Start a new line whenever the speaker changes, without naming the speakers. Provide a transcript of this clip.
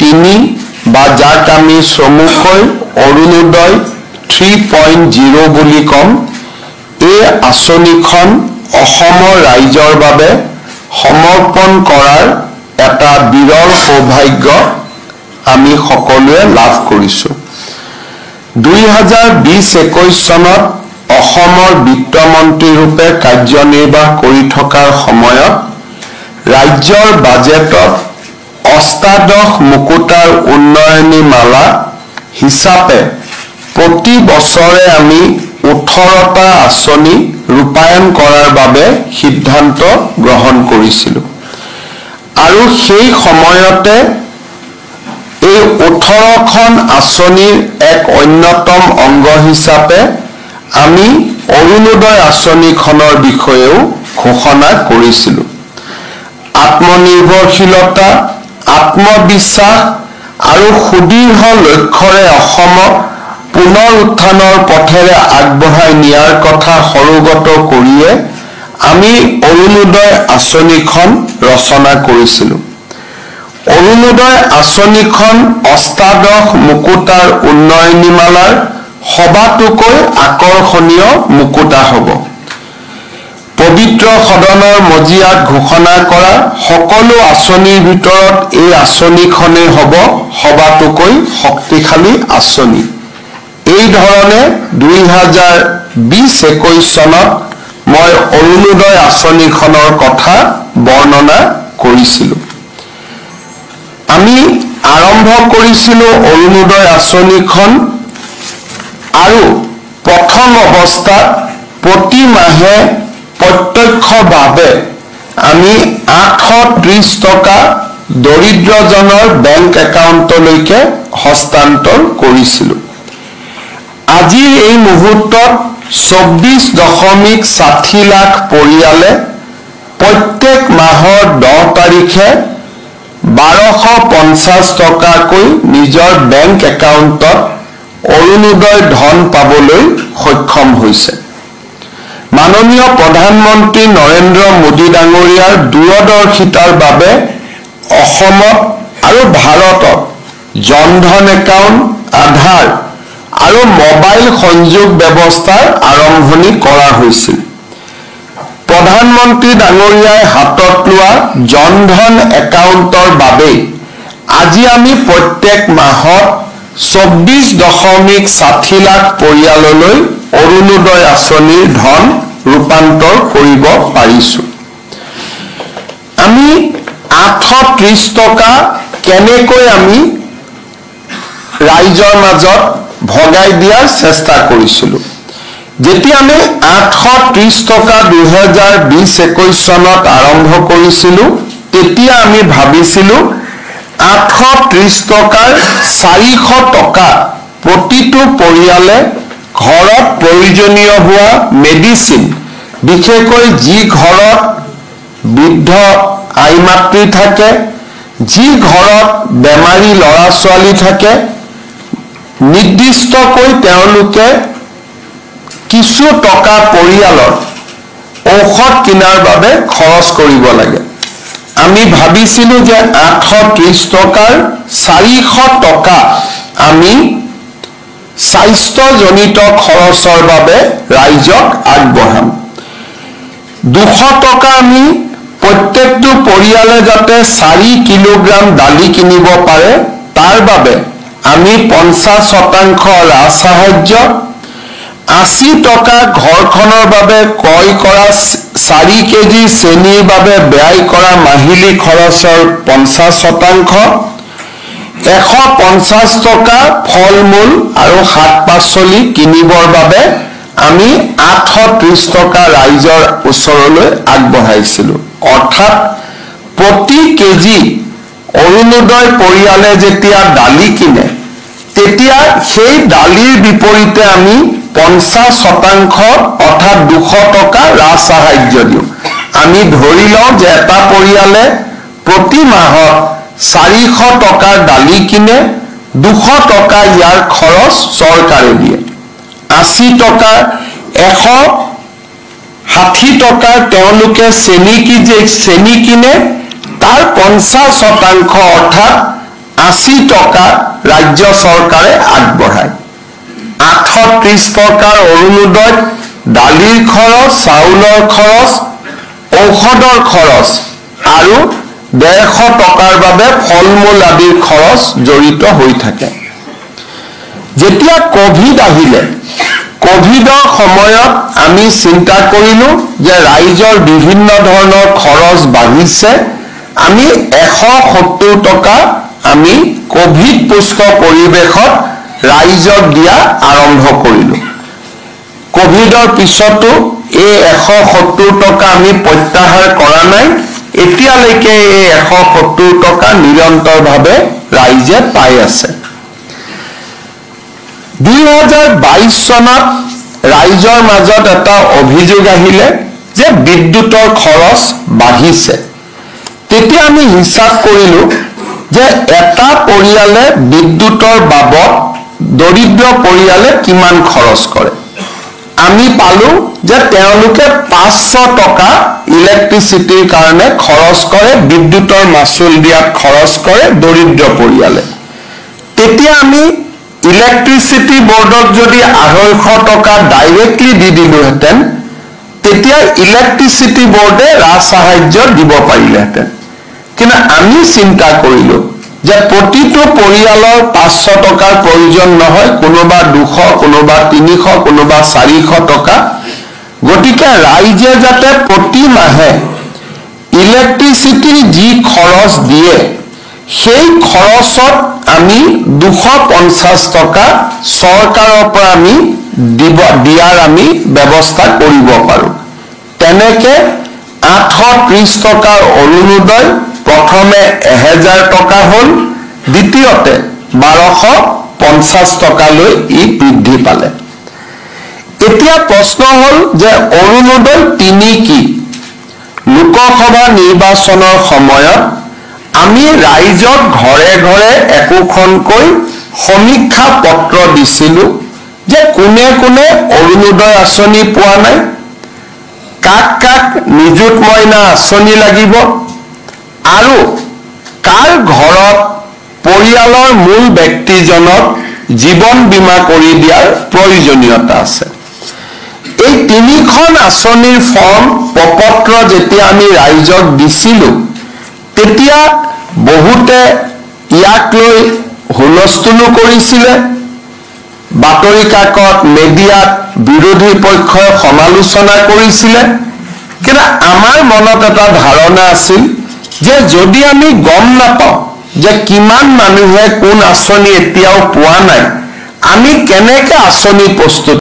3 বা যাক আমি চমুকৈ অৰুণোদয় 3.0 বুলি কম, এই আঁচনিখন অসমৰ ৰাইজৰ বাবে সমৰ্পণ কৰাৰ এটা বিৰল সৌভাগ্য আমি সকলোৱে লাভ কৰিছোঁ। 2020-21 চনত অসমৰ বিত্তমন্ত্ৰী ৰূপে কাৰ্যনিৰ্বাহ কৰি থকাৰ সময়ত ৰাজ্যৰ বাজেটত অষ্টাদশ মুকুতাৰ উন্নয়নী মালা হিচাপে প্ৰতি বছৰে আমি 18টা আঁচনি ৰূপায়ণ কৰাৰ বাবে সিদ্ধান্ত গ্ৰহণ কৰিছিলোঁ। আৰু সেই সময়তে এই 18খন আঁচনিৰ এক অন্যতম অংগ হিচাপে আমি অৰুণোদয় আঁচনিখনৰ বিষয়েও ঘোষণা কৰিছিলোঁ। আত্মনিৰ্ভৰশীলতা, আত্মবিশ্বাস আৰু সুদৃঢ় লক্ষ্যৰে অসমক পুনৰ উত্থানৰ পথেৰে আগবঢ়াই নিয়াৰ কথা সৰুগত কৰিয়ে আমি অৰুণোদয় আঁচনিখন ৰচনা কৰিছিলোঁ। অৰুণোদয় আঁচনিখন অষ্টাদশ মুকুতাৰ উন্নয়নীমালাৰ সবাতোকৈ আকৰ্ষণীয় মুকুতা হ'ব। পবিত্ৰ সদনৰ মজিয়াত ঘোষণা কৰা সকলো আঁচনিৰ ভিতৰত এই আঁচনিখনেই হ'ব সবাতোকৈ শক্তিশালী আঁচনি। এই ধৰণে 2020-21 চনত মই অৰুণোদয় আঁচনিখনৰ কথা বৰ্ণনা কৰিছিলোঁ। আমি আৰম্ভ কৰিছিলোঁ অৰুণোদয় আঁচনিখন আৰু প্ৰথম অৱস্থাত প্ৰতি মাহে প্ৰত্যক্ষভাৱে আমি 830 টকা দৰিদ্ৰজনৰ বেংক একাউণ্টলৈকে হস্তান্তৰ কৰিছিলোঁ। আজিৰ এই মুহূৰ্তত 24.60 লাখ পৰিয়ালে প্ৰত্যেক মাহৰ 10 তাৰিখে 1250 টকাকৈ নিজৰ বেংক একাউণ্টত অৰুণোদয় ধন পাবলৈ সক্ষম হৈছে। মাননীয় প্ৰধানমন্ত্ৰী নৰেন্দ্ৰ মোদী ডাঙৰীয়াৰ দূৰদৰ্শিতাৰ বাবে অসমত আৰু ভাৰতত জনধন একাউণ্ট, আধাৰ আৰু মোবাইল সংযোগ ব্যৱস্থাৰ আৰম্ভণি কৰা হৈছিল। প্ৰধানমন্ত্ৰী ডাঙৰীয়াই হাতত লোৱা জনধন একাউণ্টৰ বাবে আজি আমি প্ৰত্যেক মাহত 24.60 লাখ পৰিয়াললৈ অৰুণোদয় আঁচনিৰ ধন ৰূপান্তৰ কৰিব পাৰিছোঁ। আমি 830 টকা কেনেকৈ আমি ৰাইজৰ মাজত ভগাই দিয়াৰ চেষ্টা কৰিছিলোঁ। যেতিয়া আমি 830 টকা 2020-21 চনত আৰম্ভ কৰিছিলোঁ, তেতিয়া আমি ভাবিছিলোঁ 830 টকাৰ 400 টকা প্ৰতিটো পৰিয়ালে ঘৰত প্ৰয়োজনীয় হোৱা মেডিচিন, বিশেষকৈ যি ঘৰত বৃদ্ধ আই মাতৃ থাকে, যি ঘৰত বেমাৰী ল'ৰা ছোৱালী থাকে, নিৰ্দিষ্টকৈ তেওঁলোকে কিছু টকা পৰিয়ালৰ ঔষধ কিনাৰ বাবে খৰচ কৰিব লাগে। আমি ভাবিছিলোঁ যে 830 টকাৰ 400 টকা আমি স্বাস্থ্যজনিত খৰচৰ বাবে ৰাইজক আগবঢ়াম। 200 টকা আমি প্ৰত্যেকটো পৰিয়ালে যাতে 4 কিলোগ্ৰাম দালি কিনিব পাৰে তাৰ বাবে আমি 50% ৰাজ সাহায্য, 80 টকা ঘৰখনৰ বাবে ক্ৰয় কৰা 4 কেজি চেনিৰ বাবে ব্যয় কৰা মাহিলী খৰচৰ 50%, 150 টকা ফল মূল আৰু শাক পাচলি কিনিবৰ বাবে আমি 830 টকা ৰাইজৰ ওচৰলৈ আগবঢ়াইছিলোঁ। অৰ্থাৎ প্ৰতি কেজি অৰুণোদয় পৰিয়ালে যেতিয়া দালি কিনে, তেতিয়া সেই দালিৰ বিপৰীতে আমি 50% অৰ্থাৎ 200 টকা ৰাজ সাহায্য দিওঁ। আমি ধৰি লওঁ যে এটা পৰিয়ালে প্ৰতি মাহত 400 টকাৰ দালি কিনে, 200 টকা ইয়াৰ খৰচ চৰকাৰে দিয়ে। 80 টকা 160 টকাৰ তেওঁলোকে চেনি কিনে, তাৰ 50% অৰ্থাৎ 80 টকা ৰাজ্য চৰকাৰে আগবঢ়ায়। 830 টকাৰ অৰুণোদয়ত দালিৰ খৰচ, চাউলৰ খৰচ, ঔষধৰ খৰচ আৰু 150 টকাৰ বাবে ফল মূল আদিৰ খৰচ জড়িত হৈ থাকে। যেতিয়া কোভিড আহিলে, কোভিডৰ সময়ত আমি চিন্তা কৰিলো যে ৰাইজৰ বিভিন্ন ধৰণৰ খৰচ বাঢ়িছে, আমি 170 টকা আমি কোভিড পুষ্ট পৰিৱেশত ৰাইজক দিয়া আৰম্ভ কৰিলো। কোভিডৰ পিছতো এই 170 টকা আমি প্ৰত্যাহাৰ কৰা নাই। এতিয়ালৈকে এই 170 টকা নিৰন্তৰভাৱে ৰাইজে পাই আছে। 2022 চনত ৰাইজৰ মাজত এটা অভিযোগ আহিলে যে বিদ্যুতৰ খৰচ বাঢ়িছে। তেতিয়া আমি হিচাপ কৰিলো যে এটা পৰিয়ালে বিদ্যুতৰ বাবদ দৰিদ্ৰ পৰিয়ালে কিমান খৰচ কৰে। আমি পালো যে তেওঁলোকে 500 টকা ইলেক্ট্ৰিচিটিৰ কাৰণে খৰচ কৰে, বিদ্যুতৰ মাচুল দিয়াত খৰচ কৰে দৰিদ্ৰ পৰিয়ালে। তেতিয়া আমি ইলেক্ট্ৰিচিটি বোৰ্ডক যদি 250 টকা ডাইৰেক্টলি দি দিলোহেঁতেন, তেতিয়া ইলেক্ট্ৰিচিটি বোৰ্ডে ৰাজসাহায্য দিব পাৰিলেহেঁতেন। কিন্তু আমি চিন্তা কৰিলো যে প্ৰতিটো পৰিয়ালৰ 500 টকাৰ প্ৰয়োজন নহয়, কোনোবা 200, কোনোবা 300, কোনোবা 400 টকা। গতিকে ৰাইজে যাতে প্ৰতি মাহে ইলেক্ট্ৰিচিটিৰ যি খৰচ দিয়ে, সেই খৰচত আমি 250 টকা চৰকাৰৰ পৰা আমি দিয়াৰ আমি ব্যৱস্থা কৰিব পাৰো। তেনেকে 830 টকাৰ অৰুণোদয় প্ৰথমে 1000 টকা হ'ল, দ্বিতীয়তে 1250 টকালৈ ই বৃদ্ধি পালে। এতিয়া প্ৰশ্ন হ'ল যে অৰুণোদয় 3 কি? লোকসভা নিৰ্বাচনৰ সময়ত আমি ৰাইজক ঘৰে ঘৰে একোখনকৈ সমীক্ষা পত্ৰ দিছিলো যে কোনে কোনে অৰুণোদয় আঁচনি পোৱা নাই, কাক কাক নিযুত মইনা আঁচনি লাগিব আৰু কাৰ ঘৰত পৰিয়ালৰ মূল ব্যক্তিজনক জীৱন বীমা কৰি দিয়াৰ প্ৰয়োজনীয়তা আছে। এই 3খন আঁচনিৰ ফৰ্ম প্ৰপত্ৰ যেতিয়া আমি ৰাইজক দিছিলো, তেতিয়া বহুতে ইয়াক লৈ হুলস্থুলো কৰিছিলে। বাতৰি কাকত, মিডিয়াত বিৰোধী পক্ষই সমালোচনা কৰিছিলে। কিন্তু আমাৰ মনত এটা ধাৰণা আছিল যে যদি আমি গম নাপাওঁ যে কিমান মানুহে কোন আঁচনি এতিয়াও পোৱা নাই, আমি কেনেকৈ আঁচনি প্ৰস্তুত